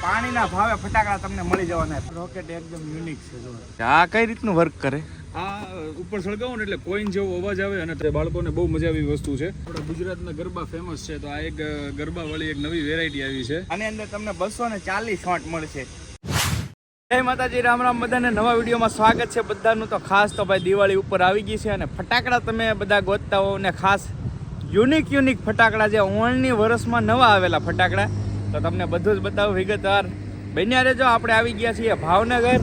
પાણીના ભાવે ફટાકડા તમને મળી જવાના. રોકેટ એકદમ યુનિક છે. જો આ કઈ રીતનું વર્ક કરે? આ ઉપર સળગાવો ને એટલે કોઈન જેવો અવાજ આવે અને તે બાળકોને બહુ મજા આવી વસ્તુ છે. આપણા ગુજરાતના ગરબા ફેમસ છે, તો આ એક ગરબા વાળી એક નવી વેરાયટી આવી છે. આની અંદર તમને 240 શોટ મળશે. જય માતાજી, રામ રામ બધાને. નવા વિડીયોમાં સ્વાગત છે બધાનું. તો ખાસ તો ભાઈ દિવાળી ઉપર આવી ગઈ છે અને ફટાકડા તમે બધા ગોતતા હો ને ખાસ યુનિક ફટાકડા જે ઓણની વર્ષમાં નવા આવેલા ફટાકડા, તો તમને બધું જ બતાવું વિગતવાર. બન્યા રહેજો. આપણે આવી ગયા છીએ ભાવનગર.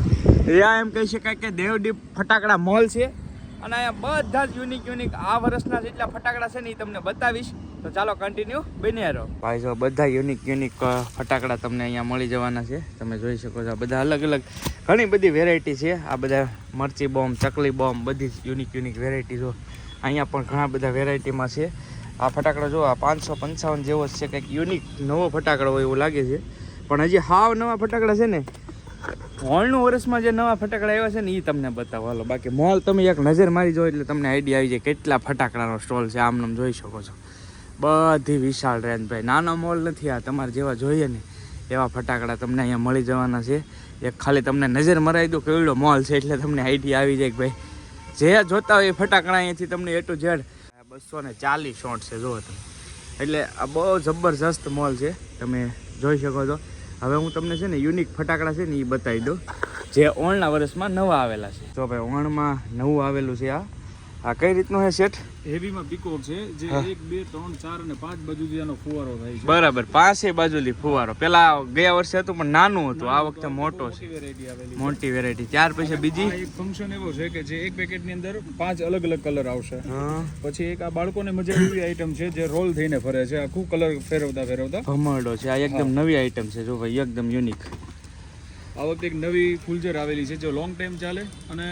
ત્યાં એમ કહી શકાય કે દેવદીપ ફટાકડા મોલ છે અને અહીંયા બધા જ યુનિક આ વર્ષના જેટલા ફટાકડા છે ને એ તમને બતાવીશ. તો ચાલો કન્ટિન્યુ બન્યા રહો. ભાઈ જો બધા યુનિક ફટાકડા તમને અહીંયા મળી જવાના છે. તમે જોઈ શકો છો બધા અલગ ઘણી બધી વેરાયટી છે. આ બધા મરચી બોમ્બ, ચકલી બોમ્બ, બધી યુનિક વેરાયટી જો અહીંયા પણ ઘણા બધા વેરાયટીમાં છે. આ ફટાકડા જો આ 555 જેવો છે, કંઈક યુનિક નવો ફટાકડો હોય એવું લાગે છે. પણ હજી હાવ નવા ફટાકડા છે ને, મોલનું વર્ષમાં જે નવા ફટાકડા આવ્યા છે ને એ તમને બતાવો. હાલો, બાકી મોલ તમે એક નજર મારી જો એટલે તમને આઈડિયા આવી જાય કેટલા ફટાકડાનો સ્ટોલ છે. આમ જોઈ શકો છો બધી વિશાળ રેન્જ. ભાઈ નાનો મોલ નથી આ, તમારે જેવા જોઈએ ને એવા ફટાકડા તમને અહીંયા મળી જવાના છે. એક ખાલી તમને નજર મરાવી દો કેવડો મોલ છે એટલે તમને આઈડિયા આવી જાય કે ભાઈ જે જોતા હોય એ ફટાકડા અહીંયાથી તમને A to Z 240 શોટ છે જુઓ તમે. એટલે આ બહુ જબરજસ્ત મોલ છે, તમે જોઈ શકો છો. હવે હું તમને છે ને યુનિક ફટાકડા છે ને એ બતાવી દઉં જે ઓણના વર્ષમાં નવા આવેલા છે. તો ભાઈ ઓણમાં નવું આવેલું છે. આ કઈ રીતનું છે સેટ? હેવીમાં પીકોક છે જે 1 2 3 4 અને 5 બાજુથી આનો ફુવારો થાય છે. બરાબર, 5 બાજુથી ફુવારો. પેલા ગયા વર્ષે હતું પણ નાનું હતું, આ વખતે મોટો છે, મોટી વેરાયટી. ત્યાર પછી બીજી એક ફંક્શન એવો છે કે જે એક પેકેટની અંદર 5 અલગ કલર આવશે. પછી એક આ બાળકોને મજા એવી આઈટમ છે જે રોલ થઈને ફરે છે, આખું કલર ફેરવતા ભમરડો છે. આ એકદમ નવી આઈટમ છે જો ભાઈ, એકદમ યુનિક. આ વખતે એક નવી ફૂલઝર આવેલી છે જે લોંગ ટાઈમ ચાલે અને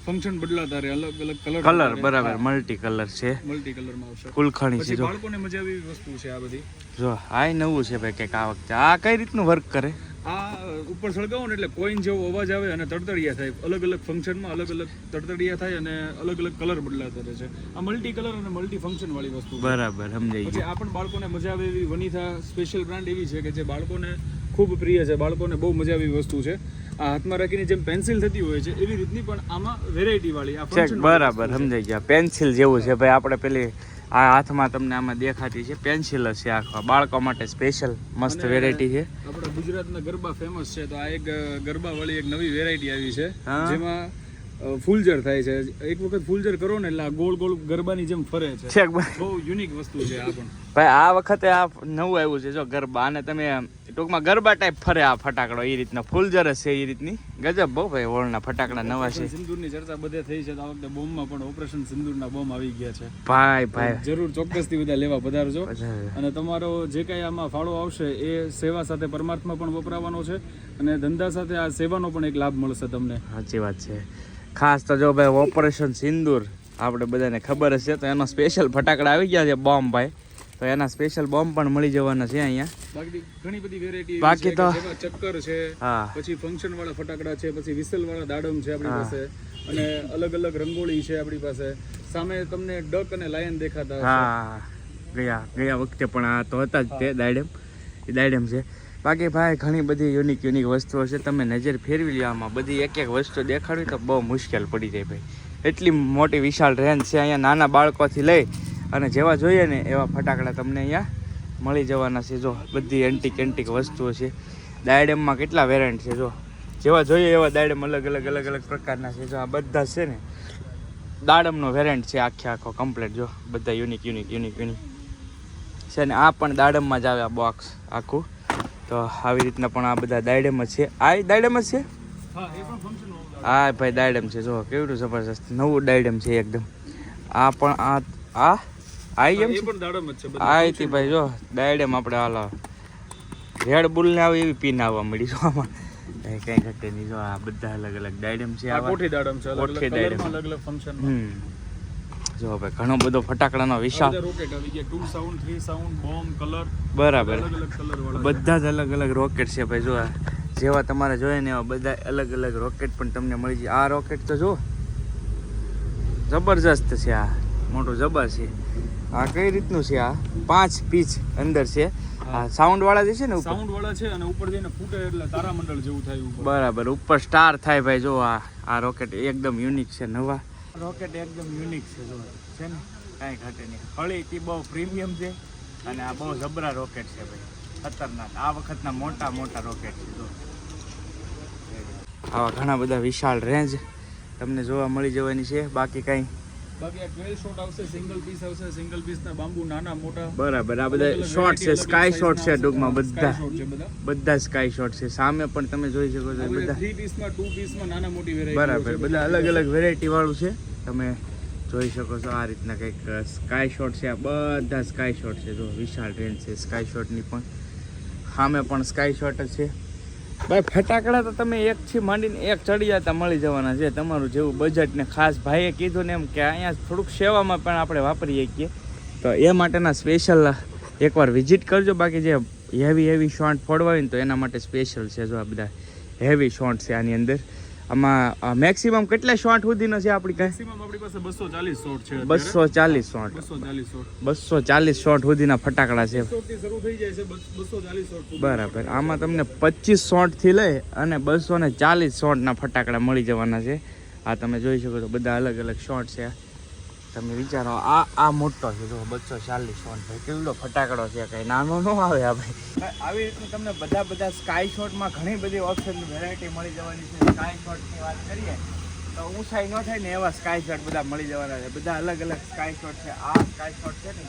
ફંક્શન બદલાતા રહે, અલગ કલર. બરાબર, મલ્ટી કલર છે, મલ્ટી કલરમાં આવશે. કુલખાણી છે જો. બાળકોને મજા આવી વસ્તુ છે આ બધી. જો આ નવું છે ભાઈ કંઈક આ વખતે. આ કઈ રીતનું વર્ક કરે? આ ઉપર સળગાવો ને એટલે કોઈન જેવો અવાજ આવે અને તડતડિયા થાય. અલગ ફંક્શનમાં અલગ તડતડિયા થાય અને અલગ કલર બદલાતા રહે છે. આ મલ્ટી કલર અને મલ્ટી ફંક્શન વાળી વસ્તુ. બરાબર, સમજાઈ ગયું. પછી આ પણ બાળકોને મજા આવે એવી વનિથા સ્પેશિયલ બ્રાન્ડ એવી છે કે જે બાળકોને ખૂબ પ્રિય છે, બાળકોને બહુ મજા આવી વસ્તુ છે. આ હાથમાં રાખીને જેમ પેન્સિલ થતી હોય છે એવી રીતની પણ આમાં વેરાયટી વાળી આ ફંક્શન. બરાબર, સમજાઈ ગયા. પેન્સિલ જેવું છે ભાઈ. આપણે પેલી આ હાથમાં તમને આમાં દેખાતી છે પેન્સિલ જ છે. આખા બાળકો માટે સ્પેશિયલ મસ્ત વેરાયટી છે. આપણા ગુજરાતના ગરબા ફેમસ છે, તો આ એક ગરબા વાળી એક નવી વેરાયટી આવી છે જેમાં ફૂલઝર થાય છે. એક વખત ફૂલઝર કરો ને એટલે આ ગોળ ગરબાની જેમ ફરે છે. બહુ યુનિક વસ્તુ છે આ પણ. ભાઈ આ વખતે આ નવું આવ્યું છે જો ગરબા, અને તમે ટૂંકમાં ગરબા ટાઈપ ફરે આ ફટાકડો એ રીતના ફૂલઝર જ છે એ રીતની. ગજબ બહુ ભાઈ, ઓળના ફટાકડા નવા છે. સિંદૂરની ચર્ચા બધે થઈ છે, તો આ વખતે બોમ્બમાં પણ ઓપરેશન સિંદૂરના બોમ્બ આવી ગયા છે. ભાઈ જરૂર ચોક્કસથી બધા લેવા પધારજો. અને તમારો જે કાંઈ આમાં ફાળો આવશે એ સેવા સાથે પરમાર્થમાં પણ વપરાવાનો છે અને ધંધા સાથે આ સેવાનો પણ એક લાભ મળશે તમને. સાચી વાત છે. ખાસ તો જો ભાઈ ઓપરેશન સિંદૂર આપણે બધાને ખબર જ છે, તો એનો સ્પેશિયલ ફટાકડા આવી ગયા છે બોમ્બ ભાઈ. તો એના સ્પેશિયલ બોમ્બ પણ મળી જવાના છે અહીંયા. બાકી ઘણી બધી વેરાયટી બાકી તો ચક્કર છે, પછી ફંક્શન વાળા ફટાકડા છે, પછી વિસલ વાળા દાડમ છે આપણી પાસે, અને અલગ રંગોળી છે આપણી પાસે. સામે તમને ડક અને લાયન દેખાતા હશે. ગયા વખતે પણ આ તો હતા જ તે દાયડમ છે. બાકી ભાઈ ઘણી બધી યુનિક વસ્તુઓ છે. તમે નજર ફેરવી લો આમાં, બધી એક વસ્તુ દેખાડવી તો બહુ મુશ્કેલ પડી જાય ભાઈ. એટલી મોટી વિશાળ રેન્જ છે અહીંયા. નાના બાળકોથી લઈ અને જેવા જોઈએ ને એવા ફટાકડા તમને અહીંયા મળી જવાના છે. જો બધી એન્ટિક વસ્તુઓ છે. દાયડમમાં કેટલા વેરિયન્ટ છે જો, જેવા જોઈએ એવા દાયડમ અલગ પ્રકારના છે. જો આ બધા છે ને દાડમનો વેરિયન્ટ છે આખો કમ્પ્લીટ. જો બધા યુનિક છે ને આ પણ દાડમમાં જ આવે આ બોક્સ આખું. તો આવી રીતના પણ આ બધા દાયડમ જ છે. આ દાયડમ જ છે. હા ભાઈ દાયડમ છે. જો કેવડું જબરજસ્ત નવું દાયડમ છે એકદમ. આ પણ આ ભાઈ જો દાયડમ આપણે હાલો રેડ બુલ ને આવે એવી પીન આવવા મળી. જો આમાં કઈ ઘટે નહીં. જો આ બધા અલગ દાયડમ છે. જો ભાઈ ઘણો બધો ફટાકડાનો વિશાળ. બરાબર, બધા જ અલગ રોકેટ છે ભાઈ. જો જેવા તમારે જોઈએ ને એવા બધા અલગ રોકેટ પણ તમને મળી જાય. આ રોકેટ તો જો જબરજસ્ત છે, આ મોટું જબર છે. આ કઈ રીતનું છે? આ 5 પીસ અંદર છે હા સાઉન્ડ વાળા જે છે ને ઉપર સાઉન્ડ વાળા છે અને ઉપર જઈને ફૂટે એટલે તારામંડળ જેવું થાય ઉપર. બરાબર ઉપર સ્ટાર થાય ભાઈ. જો આ રોકેટ એકદમ યુનિક છે. નવા રોકેટ એકદમ યુનિક છે. જો છે ને કાંઈ ઘટે નહીં. હળીથી બહુ પ્રીમિયમ છે અને આ બહુ જબરા રોકેટ છે ભાઈ. ખતરનાક. આ વખતના મોટા મોટા રોકેટ છે. જો આવા ઘણા બધા વિશાળ રેન્જ તમને જોવા મળી જવાની છે. બાકી કાંઈ બાકી આ 12 શોટ આવશે, સિંગલ પીસ આવશે, સિંગલ પીસના બાંબુ નાના મોટા. બરાબર. આ બધા શોર્ટ છે, સ્કાય શોટ છે ટૂંકમાં. બધા બધા સ્કાય શોટ છે. સામે પણ તમે જોઈ શકો છો બધા 3 પીસમાં 2 પીસમાં નાના મોટી વેરાયટી. બરાબર. બધા અલગ અલગ વેરાયટી વાળું છે. તમે જોઈ શકો છો આ રીતના કંઈક સ્કાય શોટ છે. આ બધા સ્કાય શોટ છે. જો વિશાળ રેન્જ છે સ્કાય શોટની પણ. સામે પણ સ્કાય શોટ જ છે ભાઈ. ફટાકડા તો તમે એકથી માંડીને એક ચડી જતા મળી જવાના છે. તમારું જેવું બજેટ ને ખાસ ભાઈએ કીધું ને એમ કે અહીંયા થોડુંક સેવામાં પણ આપણે વાપરીએ છીએ તો એ માટેના સ્પેશિયલ એકવાર વિઝિટ કરજો. બાકી જે હેવી શોટ ફોડવા હોય ને તો એના માટે સ્પેશિયલ છે. જો આ બધા હેવી શોટ છે આની અંદર. આમાં મેક્સિમમ કેટલા શોટ સુધીનો છે આપણી પાસે? મેક્સિમમ આપણી પાસે 240 શોટ છે. 240 શોટ. 240 શોટ સુધીના ફટાકડા છે. 100 થી શરૂ થઈ જાય છે 240 શોટ. બરાબર. આમાં તમને 25 શોટથી લઈ અને 240 શોટના ફટાકડા મળી જવાના છે. આ તમે જોઈ શકો છો બધા અલગ અલગ શોટ છે. તમે વિચારો આ મોટો છે. જો 240 શોટ ભાઈ કેટલો ફટાકડો છે. કઈ નાનો ન આવે આ ભાઈ. આવી રીતનું તમને બધા સ્કાય શોટમાં ઘણી બધી ઓપ્શન વેરાયટી મળી જવાની છે. સ્કાય શોટની વાત કરીએ તો ઊંચાઈ ન થાય ને એવા સ્કાય શોટ બધા મળી જવાના છે. બધા અલગ અલગ સ્કાય શોટ છે. આ સ્કાય શોટ છે ને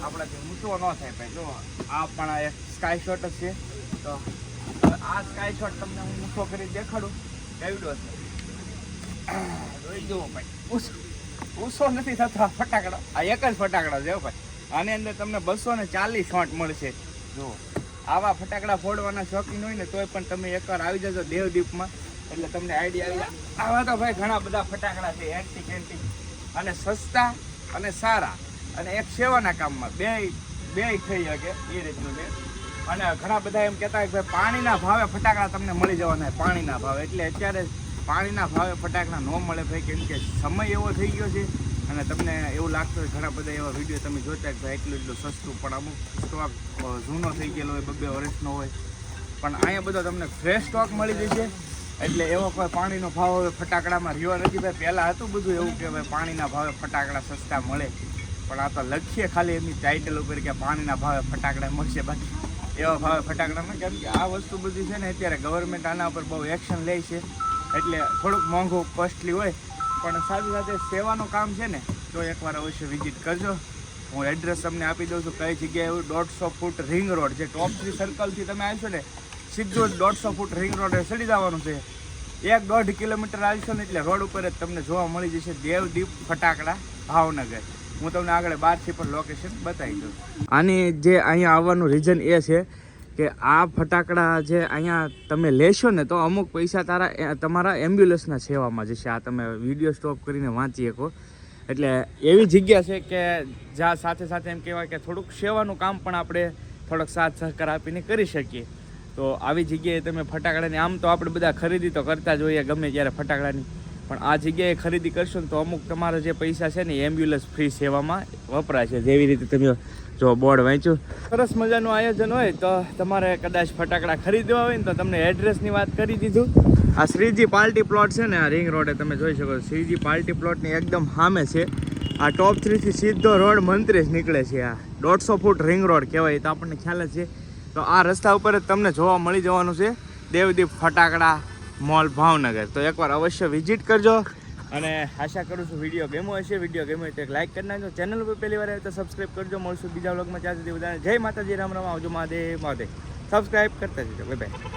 આપણાથી ઊંચો ન થાય ભાઈ. જો આ પણ એક સ્કાય શોટ જ છે. તો આ સ્કાય શોટ તમને હું ઊંચો કરી દેખાડું કેવડો છે. જોઈ જુઓ ભાઈ. ઊંચો નથી થતો આ ફટાકડો. આ એક જ ફટાકડો છે ભાઈ. આની અંદર તમને 240 શોટ મળશે. જો આવા ફટાકડા ફોડવાના શોખીન હોય ને તોય પણ તમે એકવાર આવી જજો દેવદીપમાં એટલે તમને આઈડિયા આવી જાય. આવા તો ભાઈ ઘણા બધા ફટાકડા છે. એન્ટિક અને સસ્તા અને સારા અને એક સેવાના કામમાં બે થઈ શકે એ રીતનું છે. અને ઘણા બધા એમ કહેતા હોય કે ભાઈ પાણીના ભાવે ફટાકડા તમને મળી જવાના. પાણીના ભાવે એટલે અત્યારે પાણીના ભાવે ફટાકડા ન મળે ભાઈ. કેમ કે સમય એવો થઈ ગયો છે અને તમને એવું લાગતું હોય ઘણા બધા એવા વિડીયો તમે જોતા કે ભાઈ એટલું સસ્તું પણ અમુક સ્ટોક જૂનો થઈ ગયેલો હોય 2 વર્ષનો હોય પણ અહીંયા બધો તમને ફ્રેશ સ્ટોક મળી જશે. એટલે એવો કોઈ પાણીનો ભાવ હવે ફટાકડામાં રહ્યો નથી ભાઈ. પહેલાં હતું બધું એવું કે ભાઈ પાણીના ભાવે ફટાકડા સસ્તા મળે પણ આ તો લખીએ ખાલી એમની ટાઇટલ ઉપર કે પાણીના ભાવે ફટાકડા મળશે. બાકી એવા ભાવે ફટાકડામાં કેમ કે આ વસ્તુ બધી છે ને અત્યારે ગવર્મેન્ટ આના ઉપર બહુ એક્શન લે છે એટલે થોડુંક મોંઘું કોસ્ટલી હોય પણ સાથે સાથે સેવાનું કામ છે ને તો એકવાર અવશ્ય વિઝિટ કરજો. હું એડ્રેસ તમને આપી દઉં છું કઈ જગ્યાએ એવું. 150 ફૂટ રિંગ રોડ જે ટોપ 3 સર્કલથી તમે આવશો ને સીધું 150 ફૂટ રિંગ રોડે ચડી જવાનું છે. 1-1.5 કિલોમીટર આવશો ને એટલે રોડ ઉપર જ તમને જોવા મળી જશે દેવદીપ ફટાકડા ભાવનગર. હું તમને આગળ 12થી પણ લોકેશન બતાવી દઉં. આની જે અહીંયા આવવાનું રીઝન એ છે કે આ ફટાકડા જે અહીંયા તમે લેશો ને તો અમુક પૈસા તમારા એમ્બ્યુલન્સના સેવામાં જશે. આ તમે વિડીયો સ્ટોપ કરીને વાંચી શકો. એટલે એવી જગ્યા છે કે જ્યાં સાથે સાથે એમ કહેવાય કે થોડુંક સેવાનું કામ પણ આપણે થોડોક સાથ સહકાર આપીને કરી શકીએ. તો આવી જગ્યાએ તમે ફટાકડાની આમ તો આપણે બધા ખરીદી તો કરતા જ હોઈએ ગમે ત્યારે ફટાકડાની પણ આ જગ્યાએ ખરીદી કરશો ને તો અમુક તમારા જે પૈસા છે ને એમ્બ્યુલન્સ ફ્રી સેવામાં વપરાય છે. જેવી રીતે તમે જો બોર્ડ વાંચ્યું સરસ મજાનું આયોજન હોય તો તમારે કદાચ ફટાકડા ખરીદવા હોય ને તો તમને એડ્રેસની વાત કરી દીધું. આ શ્રીજી પાર્ટી પ્લોટ છે ને આ રિંગ રોડે તમે જોઈ શકો. શ્રીજી પાર્ટી પ્લોટની એકદમ સામે છે. આ ટોપ 3થી સીધો રોડ મંત્રેશ નીકળે છે. આ 150 ફૂટ રિંગ રોડ કહેવાય તો આપણને ખ્યાલ જ છે. તો આ રસ્તા ઉપર જ તમને જોવા મળી જવાનું છે દેવદીપ ફટાકડા મોલ ભાવનગર. તો એકવાર અવશ્ય વિઝિટ કરજો અને આશા કરું છું વિડીયો ગમ્યો હશે. વિડીયો ગમ્યો તો એક લાઈક કરી નાખજો. ચેનલ ઉપર પહેલી વાર આવે તો સબસ્ક્રાઈબ કરજો. મળશું બીજા વ્લોગમાં. ત્યાં સુધી બધાને જય માતાજી, રામ રામ. આવજો. મહાદેવ મહાદેવ. સબસ્ક્રાઈબ કરતા જજો. Bye bye.